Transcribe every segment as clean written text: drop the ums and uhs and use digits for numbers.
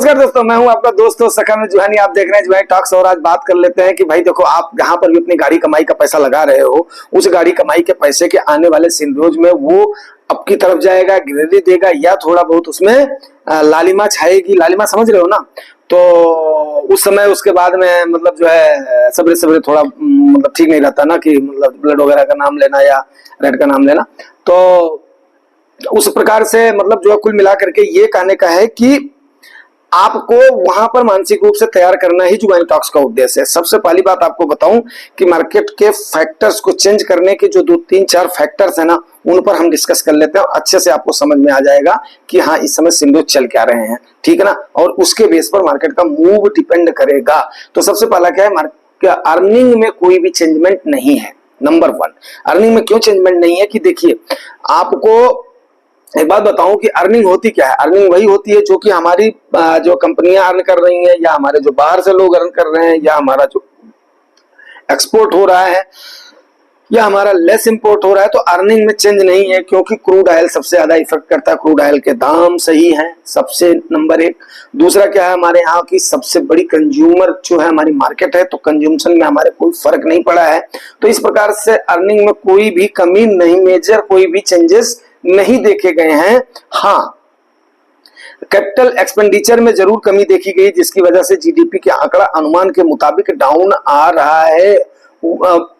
नमस्कार दोस्तों, मैं हूं आपका दोस्त सखा में जुहानी। आप देख रहे हैं जुहानी टॉक्स। और आज बात कर लेते हैं कि भाई देखो, आप जहां पर भी अपनी गाड़ी कमाई का पैसा लगा रहे हो, उस गाड़ी कमाई के पैसे के आने वाले सिंड्रोज में वो आपकी तरफ जाएगा, गिरवी देगा, या थोड़ा बहुत उसमें लालिमा छाएगी। लालिमा समझ रहे हो ना? तो उस समय उसके बाद में मतलब जो है सब्र सब्र थोड़ा मतलब ठीक नहीं रहता ना, कि मतलब ब्लड वगैरह का नाम लेना या रेड का नाम लेना। तो उस प्रकार से मतलब जो है कुल मिला करके ये कहने का है कि आपको वहां पर मानसिक रूप से तैयार करना ही जुगानी टॉक्स का उद्देश्य है। सबसे पहली बात आपको बताऊं कि मार्केट के फैक्टर्स को चेंज करने के जो 2-3-4 फैक्टर्स है ना, उन पर हम डिस्कस कर लेते हैं और अच्छे से आपको समझ में आ जाएगा कि हाँ इस समय सिंडो चल क्या रहे हैं, ठीक है ना। और उसके बेस पर मार्केट का मूव डिपेंड करेगा। तो सबसे पहला क्या है, मार्केट अर्निंग में कोई भी चेंजमेंट नहीं है। नंबर 1, अर्निंग में क्यों चेंजमेंट नहीं है कि देखिए, आपको एक बात बताऊं कि अर्निंग होती क्या है। अर्निंग वही होती है जो कि हमारी जो कंपनियां अर्न कर रही हैं, या हमारे जो बाहर से लोग अर्न कर रहे हैं, या हमारा जो एक्सपोर्ट हो रहा है, या हमारा लेस इंपोर्ट हो रहा है। तो अर्निंग में चेंज नहीं है, क्योंकि क्रूड ऑयल सबसे ज्यादा इफेक्ट करता है। क्रूड ऑयल के दाम सही हैं, सबसे नंबर 1। दूसरा क्या है, हमारे यहाँ की सबसे बड़ी कंज्यूमर जो है हमारी मार्केट है, तो कंज्यूमशन में हमारे कोई फर्क नहीं पड़ा है। तो इस प्रकार से अर्निंग में कोई भी कमी नहीं, मेजर कोई भी चेंजेस नहीं देखे गए हैं। हाँ, कैपिटल एक्सपेंडिचर में जरूर कमी देखी गई, जिसकी वजह से जीडीपी के आंकड़ा अनुमान के मुताबिक डाउन आ रहा है।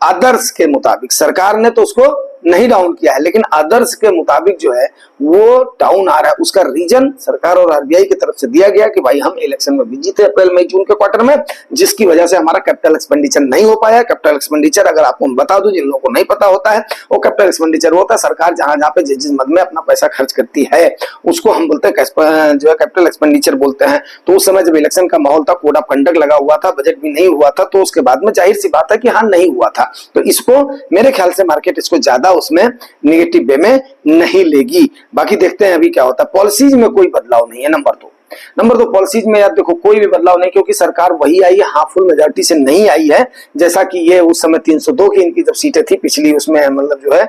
आदर्श के मुताबिक, सरकार ने तो उसको नहीं डाउन किया है, लेकिन आदर्श के मुताबिक जो है वो डाउन आ रहा है। उसका रीजन सरकार और आरबीआई की तरफ से दिया गया कि भाई हम इलेक्शन में बिजी थे अप्रैल मई जून के क्वार्टर में, जिसकी वजह से हमारा कैपिटल एक्सपेंडिचर नहीं हो पाया। कैपिटल एक्सपेंडिचर अगर आपको बता दूं, जिन लोगों को नहीं पता होता है, वो कैपिटल एक्सपेंडिचर होता है सरकार जहां जहां पे जिस मद में अपना पैसा खर्च करती है, उसको हम बोलते हैं जो है कैपिटल एक्सपेंडिचर बोलते हैं। तो उस समय जब इलेक्शन का माहौल था, कोड ऑफ कंडक्ट लगा हुआ था, बजट भी नहीं हुआ था, तो उसके बाद में जाहिर सी बात है कि हाँ नहीं हुआ था। तो इसको मेरे ख्याल से मार्केट इसको ज्यादा उसमें नेगेटिव वे में नहीं लेगी। बाकी देखते हैं अभी क्या होता है। पॉलिसीज में कोई बदलाव नहीं है। नंबर 2 पॉलिसीज में यार देखो कोई भी बदलाव नहीं, क्योंकि सरकार वही आई है, हाफ फुल मेजॉरिटी से नहीं आई है। जैसा कि ये उस समय 302 की इनकी जब सीटें थी पिछली, उसमें मतलब जो है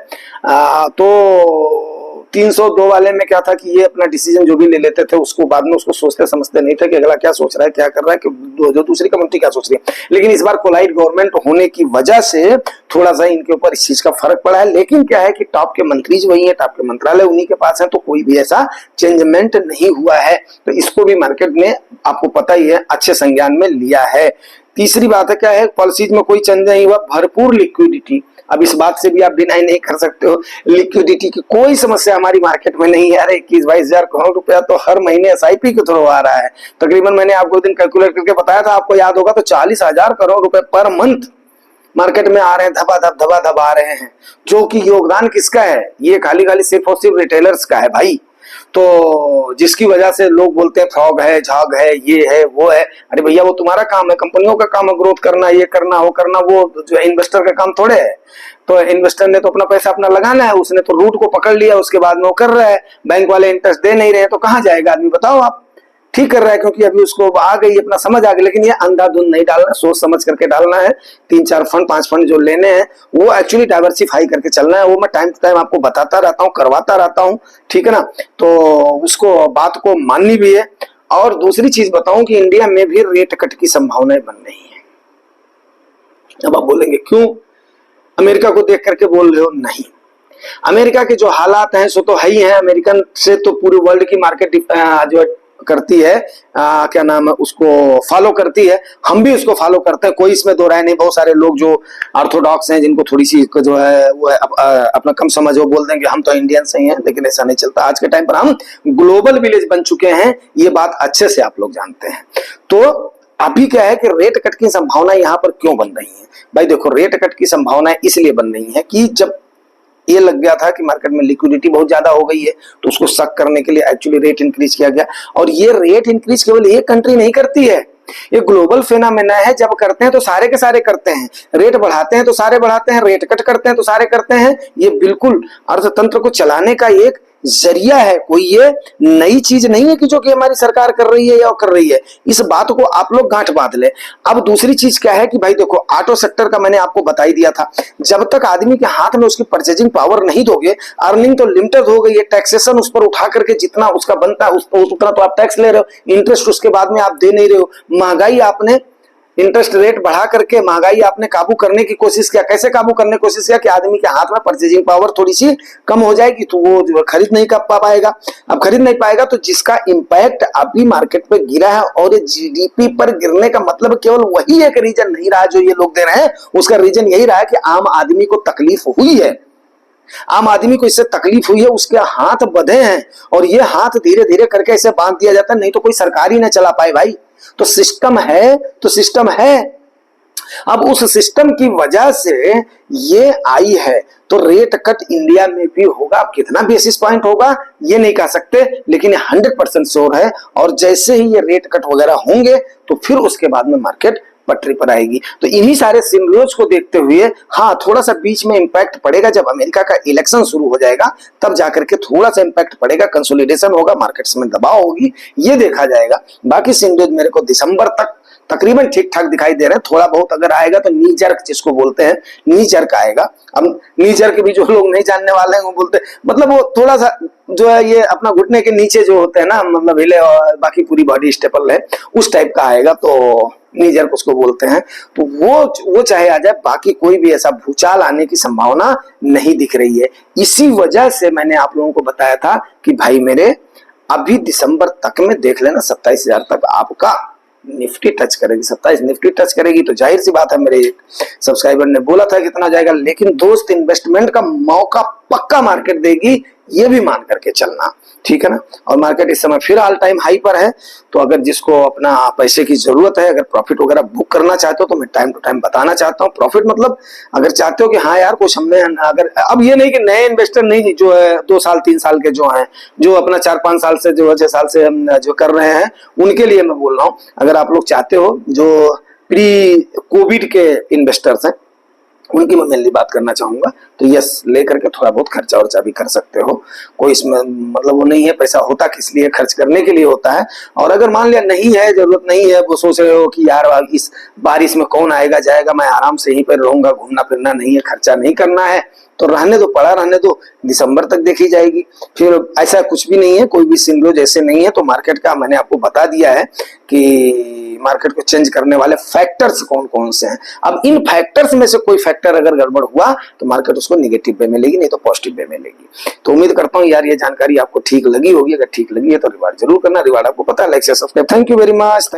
तो 302 वाले में क्या था कि ये अपना डिसीजन जो भी ले लेते थे, उसको बाद में उसको सोचते समझते नहीं थे कि अगला क्या सोच रहा है, क्या कर रहा है, कि जो दूसरी कम्युनिटी क्या सोच रही है। लेकिन इस बार कोलाइड गवर्नमेंट होने की वजह से थोड़ा सा इनके ऊपर इस चीज का फर्क पड़ा है। लेकिन क्या है कि टॉप के मंत्री जो वही है, टॉप के मंत्रालय उन्हीं के पास है, तो कोई भी ऐसा चेंजमेंट नहीं हुआ है। तो इसको भी मार्केट ने, आपको पता ही है, अच्छे संज्ञान में लिया है। तीसरी बात है क्या है, पॉलिसीज में कोई चेंज नहीं हुआ, भरपूर लिक्विडिटी। अब इस बात से भी आप डिनाई नहीं कर सकते हो, लिक्विडिटी की कोई समस्या हमारी मार्केट में नहीं है। अरे 21-22 हजार करोड़ रुपया तो हर महीने एसआईपी के थ्रू आ रहा है। तकरीबन मैंने आपको दिन कैलकुलेट करके बताया था, आपको याद होगा, तो 40,000 करोड़ रुपए पर मंथ मार्केट में आ रहे हैं, धबा आ रहे हैं। जो कि योगदान किसका है, ये खाली सिर्फ और सिर्फ रिटेलर्स का है भाई। तो जिसकी वजह से लोग बोलते हैं फ्रॉग है, झाग है, ये है, वो है। अरे भैया वो तुम्हारा काम है, कंपनियों का काम है ग्रोथ करना, ये करना, वो करना। वो जो इन्वेस्टर का काम थोड़े है। तो इन्वेस्टर ने तो अपना पैसा अपना लगाना है, उसने तो रूट को पकड़ लिया, उसके बाद में वो कर रहा है। बैंक वाले इंटरेस्ट दे नहीं रहे, तो कहाँ जाएगा आदमी, बताओ आप। ठीक कर रहा है, क्योंकि अभी उसको आ गई, अपना समझ आ गई। लेकिन ये अंधाधुंध नहीं डालना, सोच समझ करके डालना है। 3-4 फंड 5 फंड जो लेने हैं, वो एक्चुअली डाइवर्सिफाई करके चलना है। वो मैं टाइम टू टाइम आपको बताता रहता हूँ, करवाता रहता हूँ, ठीक है ना। तो उसको बात को माननी भी है। और दूसरी चीज बताऊं कि इंडिया में भी रेट कट की संभावनाएं बन रही है। अब आप बोलेंगे क्यों, अमेरिका को देख करके बोल रहे हो? नहीं, अमेरिका के जो हालात हैं सो तो है ही है। अमेरिकन से तो पूरे वर्ल्ड की मार्केट जो करती है, क्या नाम है, उसको फॉलो करती है। हम भी उसको फॉलो करते हैं, कोई इसमें दो राय नहीं। बहुत सारे लोग जो ऑर्थोडॉक्स हैं, जिनको थोड़ी सी जो है वो है अपना कम समझ, वो बोल देंगे हम तो इंडियन से ही हैं। लेकिन ऐसा नहीं चलता। आज के टाइम पर हम ग्लोबल विलेज बन चुके हैं, ये बात अच्छे से आप लोग जानते हैं। तो अभी क्या है कि रेट कट की संभावना यहाँ पर क्यों बन रही है भाई? देखो, रेट कट की संभावना इसलिए बन रही है कि जब ये लग गया था कि मार्केट में लिक्विडिटी बहुत ज्यादा हो गई है, तो उसको सक करने के लिए एक्चुअली रेट इंक्रीज किया गया। और ये रेट इंक्रीज केवल एक कंट्री नहीं करती है, ये ग्लोबल फेनोमेना है। जब करते हैं तो सारे के सारे करते हैं, रेट बढ़ाते हैं तो सारे बढ़ाते हैं, रेट कट करते हैं तो सारे करते हैं। ये बिल्कुल अर्थतंत्र को चलाने का एक जरिया है, कोई ये नई चीज नहीं है कि जो कि हमारी सरकार कर रही है या कर रही है। इस बात को आप लोग गांठ बांध ले। अब दूसरी चीज क्या है कि भाई देखो, ऑटो सेक्टर का मैंने आपको बता ही दिया था, जब तक आदमी के हाथ में उसकी परचेजिंग पावर नहीं दोगे, अर्निंग तो लिमिटेड हो गई है, टैक्सेशन उस पर उठा करके जितना उसका बनता है उतना तो आप टैक्स ले रहे हो, इंटरेस्ट उसके बाद में आप दे नहीं रहे हो, महंगाई आपने इंटरेस्ट रेट बढ़ा करके महंगाई आपने काबू करने की कोशिश किया। कैसे काबू करने की कोशिश किया कि आदमी के हाथ में परचेजिंग पावर थोड़ी सी कम हो जाएगी तो वो खरीद नहीं कर पाएगा। अब खरीद नहीं पाएगा तो जिसका इंपैक्ट अभी मार्केट पे गिरा है, और ये जीडीपी पर गिरने का मतलब केवल वही एक रीजन नहीं रहा जो ये लोग दे रहे हैं, उसका रीजन यही रहा है कि आम आदमी को तकलीफ हुई है, आम आदमी को इससे तकलीफ हुई है, उसके हाथ बंधे हैं, और ये हाथ धीरे धीरे करके इसे बांध दिया जाता है, नहीं तो कोई सरकार ही ना चला पाए भाई। तो सिस्टम है तो सिस्टम है। अब उस सिस्टम की वजह से ये आई है, तो रेट कट इंडिया में भी होगा। अब कितना बेसिस पॉइंट होगा ये नहीं कह सकते, लेकिन 100% श्योर है। और जैसे ही ये रेट कट वगैरह होंगे तो फिर उसके बाद में मार्केट पटरी पर आएगी। तो इन्हीं सारे सिनेरियोज को देखते हुए हाँ, थोड़ा सा बीच में इंपैक्ट पड़ेगा, जब अमेरिका का इलेक्शन शुरू हो जाएगा तब जाकर के थोड़ा सा इंपैक्ट पड़ेगा, कंसोलिडेशन होगा, मार्केट्स में दबाव होगी, ये देखा जाएगा। बाकी सिनेरियोज मेरे को दिसंबर तक तकरीबन ठीक ठाक दिखाई दे रहे हैं। थोड़ा बहुत अगर आएगा तो नी जर्क जिसको बोलते हैं, नी जर्क आएगा। अब नी जर्क भी जो लोग नहीं जानने वाले हैं वो बोलते हैं, मतलब वो थोड़ा सा जो है ये अपना घुटने के नीचे जो होते हैं ना, मतलब हिले और बाकी पूरी बॉडी स्टेबल है, उस टाइप का आएगा, तो नी जर्क उसको बोलते हैं। तो वो चाहे आ जाए, बाकी कोई भी ऐसा भूचाल आने की संभावना नहीं दिख रही है। इसी वजह से मैंने आप लोगों को बताया था कि भाई मेरे अभी दिसंबर तक में देख लेना 27,000 तक आपका निफ्टी टच करेगी। 27 निफ्टी टच करेगी तो जाहिर सी बात है, मेरे एक सब्सक्राइबर ने बोला था कितना जाएगा, लेकिन दोस्त इन्वेस्टमेंट का मौका पक्का मार्केट देगी, ये भी मान करके चलना, ठीक है ना। और मार्केट इस समय फिर ऑल टाइम हाई पर है, तो अगर जिसको अपना पैसे की जरूरत है, अगर प्रॉफिट वगैरह बुक करना चाहते हो तो मैं टाइम टू टाइम बताना चाहता हूँ। प्रॉफिट मतलब अगर चाहते हो कि हाँ यार कुछ हमने, अगर अब ये नहीं कि नए इन्वेस्टर नहीं जो है 2 साल 3 साल के जो हैं, जो अपना 4-5 साल से जो 6 साल से हम जो कर रहे हैं, उनके लिए मैं बोल रहा हूँ। अगर आप लोग चाहते हो जो प्री कोविड के इन्वेस्टर्स हैं उनकी मैं मेनली बात करना चाहूंगा, तो यस लेकर के थोड़ा बहुत खर्चा वर्चा भी कर सकते हो, कोई इसमें मतलब वो नहीं है, पैसा होता किस लिए, खर्च करने के लिए होता है। और अगर मान लिया नहीं है, जरूरत नहीं है, वो सोच रहे हो कि यार इस बारिश में कौन आएगा जाएगा, मैं आराम से यहीं पर रहूंगा, घूमना फिरना नहीं है, खर्चा नहीं करना है, तो रहने दो, पड़ा रहने दो, दिसंबर तक देखी जाएगी। फिर ऐसा कुछ भी नहीं है, कोई भी सिनेरियो जैसे नहीं है। तो मार्केट का मैंने आपको बता दिया है कि मार्केट को चेंज करने वाले फैक्टर्स कौन कौन से हैं। अब इन फैक्टर्स में से कोई फैक्टर अगर गड़बड़ हुआ तो मार्केट उसको नेगेटिव वे में लेगी, नहीं तो पॉजिटिव वे में लेगी। तो उम्मीद करता हूँ यार ये जानकारी आपको ठीक लगी होगी। अगर ठीक लगी है तो रिवार्ड जरूर करना, रिवार्ड आपको पता है, लाइक से subscribe. Thank you very much.